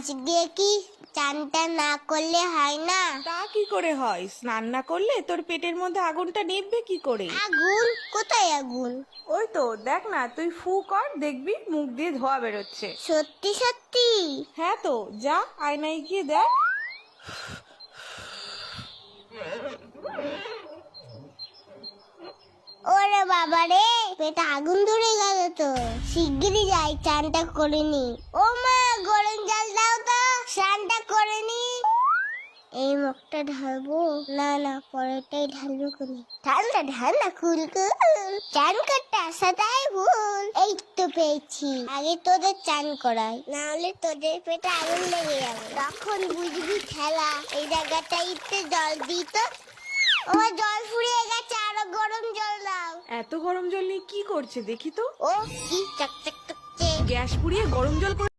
আজকে কি চানটা না করলে হয় না? তা কি করে হয়? স্নান না করলে তোর পেটের মধ্যে আগুনটা নিভবে কি করে? আগুন? কোথায় আগুন? ওই তো দেখ না, তুই ফু কর, দেখবি মুখ দিয়ে ধোঁয়া বেরোচ্ছে। সত্যি সত্যি? হ্যাঁ তো, যা আয়নায় গিয়ে দেখ। ওরে বাবা রে, পেটে আগুন ধরে গেল তো। শিগগিরই যাই, চানটা করে নি। ও মা, গরম জল দাও তো, স্নানটা করে নি। এই মুখটা ঢালবো না, না পরেরটাই ঢালবো কোনি। ঠান্ডা ঠান্ডা কুল কুল, চান করতে আসাটাই ভুল। এই তো পেয়েছি, আগে তোদের চান করাই, না হলে তোদের পেটে আগুন লেগে যাবে, তখন বুঝবি খেলা। এই জায়গাটা একটু জল দিত, আমার জল ফুরিয়ে গেছে, আরো গরম জল দাও। এত গরম জল নিয়ে কি করছে দেখি তো। ও কি চকচক করছে। গ্যাস পুড়িয়ে গরম জল করে